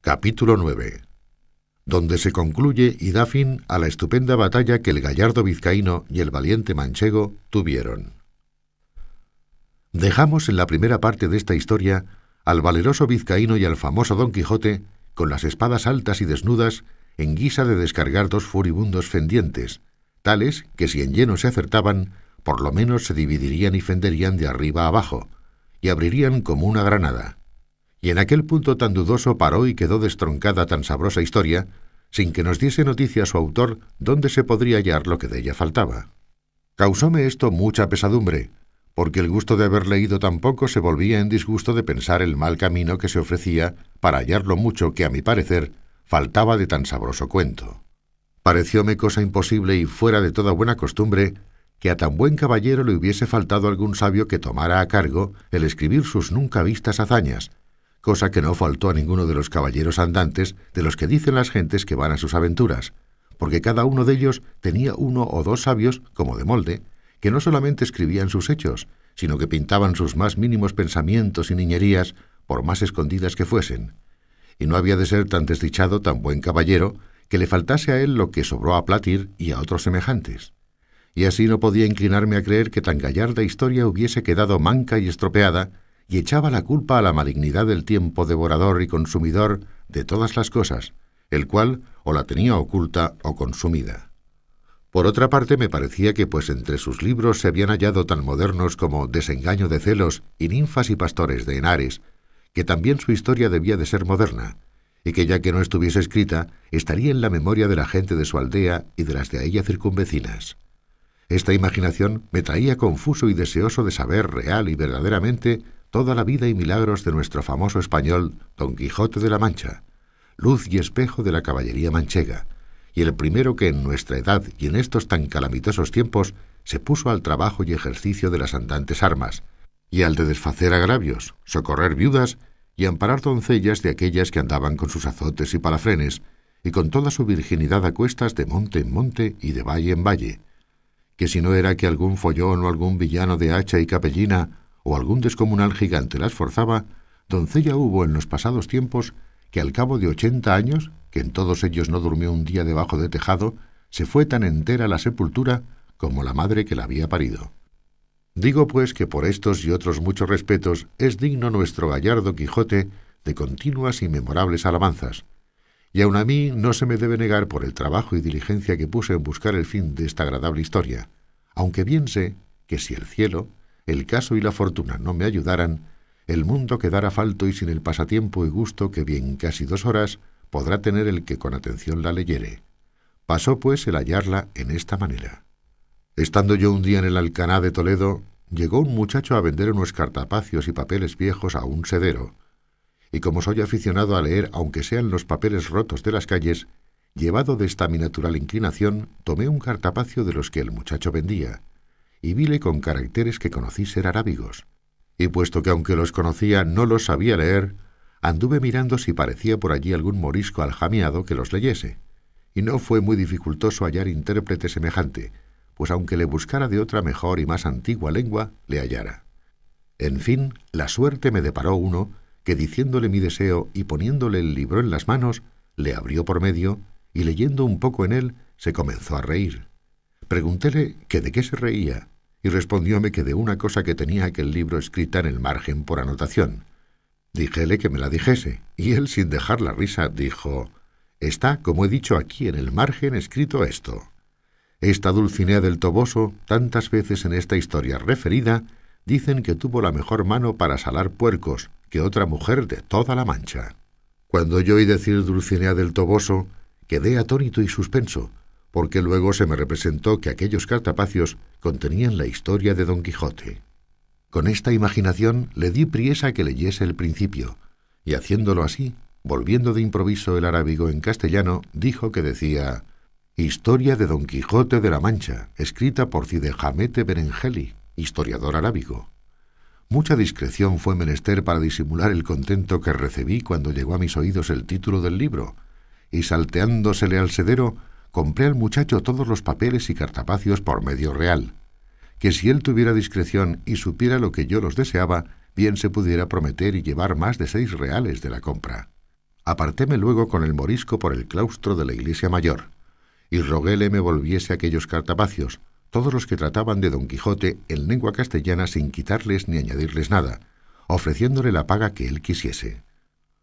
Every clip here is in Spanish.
Capítulo 9, donde se concluye y da fin a la estupenda batalla que el gallardo vizcaíno y el valiente manchego tuvieron. Dejamos en la primera parte de esta historia al valeroso vizcaíno y al famoso Don Quijote con las espadas altas y desnudas en guisa de descargar dos furibundos fendientes, tales que si en lleno se acertaban, por lo menos se dividirían y fenderían de arriba a abajo, y abrirían como una granada. Y en aquel punto tan dudoso paró y quedó destroncada tan sabrosa historia, sin que nos diese noticia su autor dónde se podría hallar lo que de ella faltaba. Causóme esto mucha pesadumbre, porque el gusto de haber leído tan poco se volvía en disgusto de pensar el mal camino que se ofrecía para hallar lo mucho que, a mi parecer, faltaba de tan sabroso cuento. Parecióme cosa imposible y fuera de toda buena costumbre que a tan buen caballero le hubiese faltado algún sabio que tomara a cargo el escribir sus nunca vistas hazañas, cosa que no faltó a ninguno de los caballeros andantes de los que dicen las gentes que van a sus aventuras, porque cada uno de ellos tenía uno o dos sabios, como de molde, que no solamente escribían sus hechos, sino que pintaban sus más mínimos pensamientos y niñerías, por más escondidas que fuesen. Y no había de ser tan desdichado, tan buen caballero, que le faltase a él lo que sobró a Platir y a otros semejantes. Y así no podía inclinarme a creer que tan gallarda historia hubiese quedado manca y estropeada, y echaba la culpa a la malignidad del tiempo devorador y consumidor de todas las cosas, el cual o la tenía oculta o consumida. Por otra parte, me parecía que pues entre sus libros se habían hallado tan modernos como Desengaño de celos y Ninfas y pastores de Henares, que también su historia debía de ser moderna, y que ya que no estuviese escrita, estaría en la memoria de la gente de su aldea y de las de ella circunvecinas. Esta imaginación me traía confuso y deseoso de saber real y verdaderamente toda la vida y milagros de nuestro famoso español Don Quijote de la Mancha, luz y espejo de la caballería manchega, y el primero que en nuestra edad y en estos tan calamitosos tiempos se puso al trabajo y ejercicio de las andantes armas, y al de desfacer agravios, socorrer viudas y amparar doncellas de aquellas que andaban con sus azotes y palafrenes, y con toda su virginidad a cuestas de monte en monte y de valle en valle, que si no era que algún follón o algún villano de hacha y capellina o algún descomunal gigante las forzaba, doncella hubo en los pasados tiempos que al cabo de 80 años, que en todos ellos no durmió un día debajo de tejado, se fue tan entera a la sepultura como la madre que la había parido. Digo pues que por estos y otros muchos respetos es digno nuestro gallardo Quijote de continuas y memorables alabanzas, y aun a mí no se me debe negar por el trabajo y diligencia que puse en buscar el fin de esta agradable historia, aunque bien sé que si el cielo, el caso y la fortuna no me ayudaran, el mundo quedara falto y sin el pasatiempo y gusto que bien casi 2 horas podrá tener el que con atención la leyere. Pasó pues el hallarla en esta manera. Estando yo un día en el Alcaná de Toledo, llegó un muchacho a vender unos cartapacios y papeles viejos a un sedero, y como soy aficionado a leer aunque sean los papeles rotos de las calles, llevado de esta mi natural inclinación, tomé un cartapacio de los que el muchacho vendía, y vile con caracteres que conocí ser arábigos, y puesto que aunque los conocía no los sabía leer, anduve mirando si parecía por allí algún morisco aljamiado que los leyese, y no fue muy dificultoso hallar intérprete semejante, pues aunque le buscara de otra mejor y más antigua lengua, le hallara. En fin, la suerte me deparó uno que, diciéndole mi deseo y poniéndole el libro en las manos, le abrió por medio, y leyendo un poco en él, se comenzó a reír. Preguntéle que de qué se reía, y respondióme que de una cosa que tenía aquel libro escrita en el margen por anotación. Díjele que me la dijese, y él, sin dejar la risa, dijo: «Está, como he dicho, aquí en el margen escrito esto. Esta Dulcinea del Toboso, tantas veces en esta historia referida, dicen que tuvo la mejor mano para salar puercos que otra mujer de toda la Mancha». Cuando yo oí decir Dulcinea del Toboso, quedé atónito y suspenso, porque luego se me representó que aquellos cartapacios contenían la historia de Don Quijote. Con esta imaginación le di priesa a que leyese el principio, y haciéndolo así, volviendo de improviso el arábigo en castellano, dijo que decía: «Historia de Don Quijote de la Mancha, escrita por Cide Hamete Berengeli, historiador arábigo». Mucha discreción fue menester para disimular el contento que recibí cuando llegó a mis oídos el título del libro, y salteándosele al sedero, compré al muchacho todos los papeles y cartapacios por medio real, que si él tuviera discreción y supiera lo que yo los deseaba, bien se pudiera prometer y llevar más de 6 reales de la compra. apartéme luego con el morisco por el claustro de la iglesia mayor, y roguéle me volviese aquellos cartapacios, todos los que trataban de Don Quijote en lengua castellana sin quitarles ni añadirles nada, ofreciéndole la paga que él quisiese.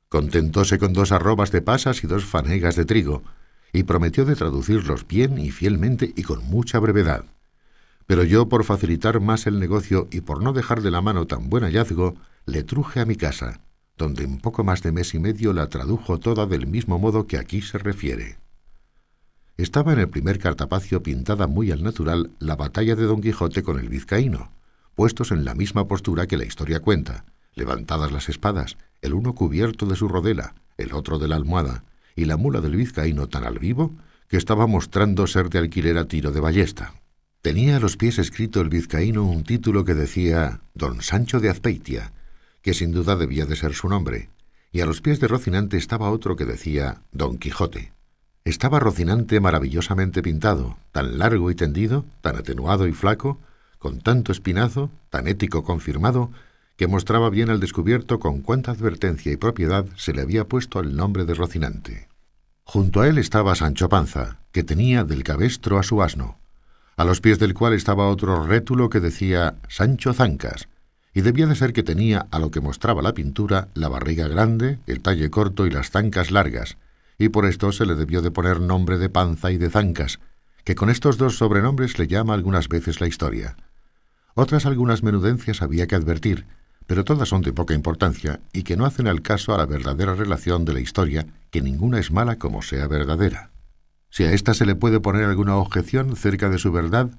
Contentóse con 2 arrobas de pasas y 2 fanegas de trigo, y prometió de traducirlos bien y fielmente y con mucha brevedad. Pero yo, por facilitar más el negocio y por no dejar de la mano tan buen hallazgo, le truje a mi casa, donde en poco más de mes y medio la tradujo toda del mismo modo que aquí se refiere. Estaba en el primer cartapacio pintada muy al natural la batalla de Don Quijote con el vizcaíno, puestos en la misma postura que la historia cuenta, levantadas las espadas, el uno cubierto de su rodela, el otro de la almohada, y la mula del vizcaíno tan al vivo que estaba mostrando ser de alquiler a tiro de ballesta. Tenía a los pies escrito el vizcaíno un título que decía Don Sancho de Azpeitia, que sin duda debía de ser su nombre, y a los pies de Rocinante estaba otro que decía Don Quijote. Estaba Rocinante maravillosamente pintado, tan largo y tendido, tan atenuado y flaco, con tanto espinazo, tan ético confirmado, que mostraba bien al descubierto con cuánta advertencia y propiedad se le había puesto el nombre de Rocinante. Junto a él estaba Sancho Panza, que tenía del cabestro a su asno, a los pies del cual estaba otro rétulo que decía Sancho Zancas, y debía de ser que tenía, a lo que mostraba la pintura, la barriga grande, el talle corto y las zancas largas, y por esto se le debió de poner nombre de Panza y de Zancas, que con estos 2 sobrenombres le llama algunas veces la historia. Otras algunas menudencias había que advertir, pero todas son de poca importancia y que no hacen al caso a la verdadera relación de la historia, que ninguna es mala como sea verdadera. Si a ésta se le puede poner alguna objeción cerca de su verdad,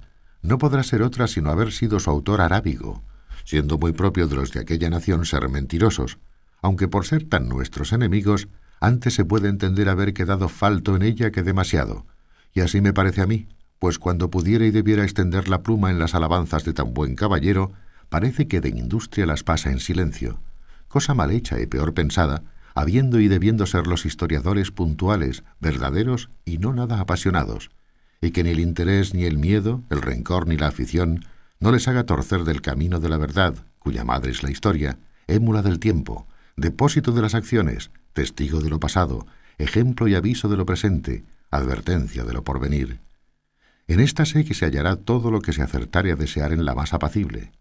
no podrá ser otra sino haber sido su autor arábigo, siendo muy propio de los de aquella nación ser mentirosos, aunque por ser tan nuestros enemigos, antes se puede entender haber quedado falto en ella que demasiado, y así me parece a mí, pues cuando pudiera y debiera extender la pluma en las alabanzas de tan buen caballero, parece que de industria las pasa en silencio, cosa mal hecha y peor pensada, habiendo y debiendo ser los historiadores puntuales, verdaderos y no nada apasionados, y que ni el interés ni el miedo, el rencor ni la afición, no les haga torcer del camino de la verdad, cuya madre es la historia, émula del tiempo, depósito de las acciones, testigo de lo pasado, ejemplo y aviso de lo presente, advertencia de lo porvenir. En esta sé que se hallará todo lo que se acertare a desear en la más apacible,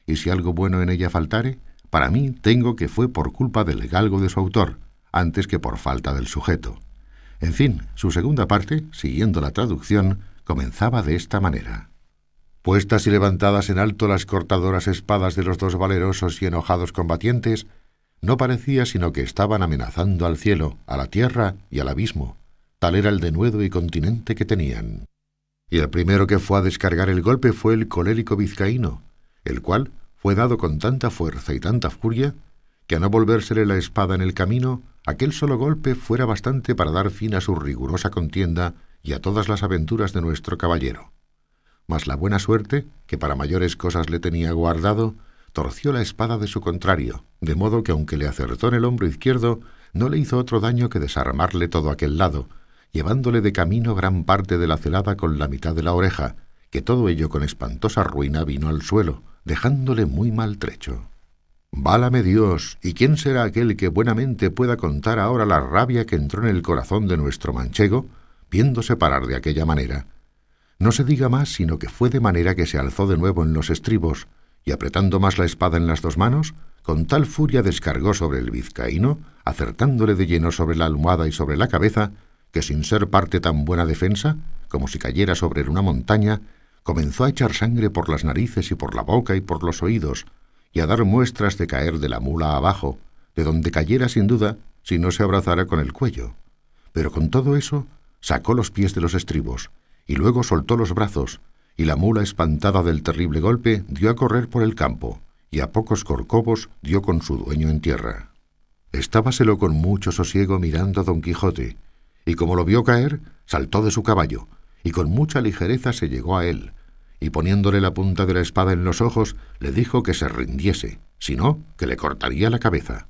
y si algo bueno en ella faltare, para mí tengo que fue por culpa del galgo de su autor, antes que por falta del sujeto. En fin, su segunda parte, siguiendo la traducción, comenzaba de esta manera. Puestas y levantadas en alto las cortadoras espadas de los 2 valerosos y enojados combatientes, no parecía sino que estaban amenazando al cielo, a la tierra y al abismo, tal era el denuedo y continente que tenían. Y el primero que fue a descargar el golpe fue el colérico vizcaíno, el cual fue dado con tanta fuerza y tanta furia, que a no volvérsele la espada en el camino, aquel solo golpe fuera bastante para dar fin a su rigurosa contienda y a todas las aventuras de nuestro caballero. Mas la buena suerte, que para mayores cosas le tenía guardado, torció la espada de su contrario, de modo que aunque le acertó en el hombro izquierdo, no le hizo otro daño que desarmarle todo aquel lado, llevándole de camino gran parte de la celada con la mitad de la oreja, que todo ello con espantosa ruina vino al suelo, dejándole muy maltrecho. Válame Dios, ¿y quién será aquel que buenamente pueda contar ahora la rabia que entró en el corazón de nuestro manchego, viéndose parar de aquella manera? No se diga más, sino que fue de manera que se alzó de nuevo en los estribos, y apretando más la espada en las 2 manos, con tal furia descargó sobre el vizcaíno, acertándole de lleno sobre la almohada y sobre la cabeza, que sin ser parte tan buena defensa, como si cayera sobre una montaña, comenzó a echar sangre por las narices y por la boca y por los oídos, y a dar muestras de caer de la mula abajo, de donde cayera sin duda si no se abrazara con el cuello. Pero con todo eso sacó los pies de los estribos, y luego soltó los brazos, y la mula, espantada del terrible golpe, dio a correr por el campo, y a pocos corcovos dio con su dueño en tierra. Estábaselo con mucho sosiego mirando a Don Quijote, y como lo vio caer, saltó de su caballo, y con mucha ligereza se llegó a él, y poniéndole la punta de la espada en los ojos, le dijo que se rindiese, si no, que le cortaría la cabeza.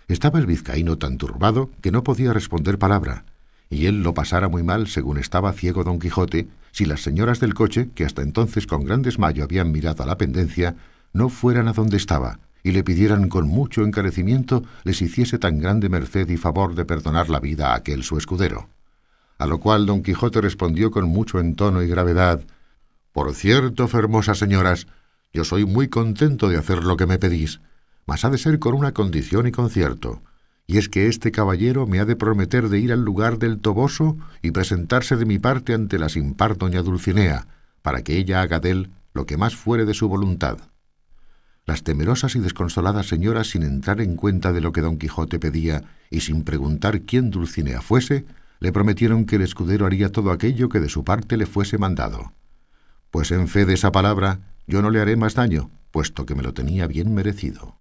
Estaba el vizcaíno tan turbado que no podía responder palabra, y él lo pasara muy mal según estaba ciego Don Quijote, si las señoras del coche, que hasta entonces con gran desmayo habían mirado a la pendencia, no fueran a donde estaba, y le pidieran con mucho encarecimiento les hiciese tan grande merced y favor de perdonar la vida a aquel su escudero. A lo cual don Quijote respondió con mucho entono y gravedad: «Por cierto, fermosas señoras, yo soy muy contento de hacer lo que me pedís, mas ha de ser con una condición y concierto, y es que este caballero me ha de prometer de ir al lugar del Toboso y presentarse de mi parte ante la sin par doña Dulcinea, para que ella haga dél lo que más fuere de su voluntad». Las temerosas y desconsoladas señoras, sin entrar en cuenta de lo que don Quijote pedía y sin preguntar quién Dulcinea fuese, le prometieron que el escudero haría todo aquello que de su parte le fuese mandado. «Pues en fe de esa palabra, yo no le haré más daño, puesto que me lo tenía bien merecido».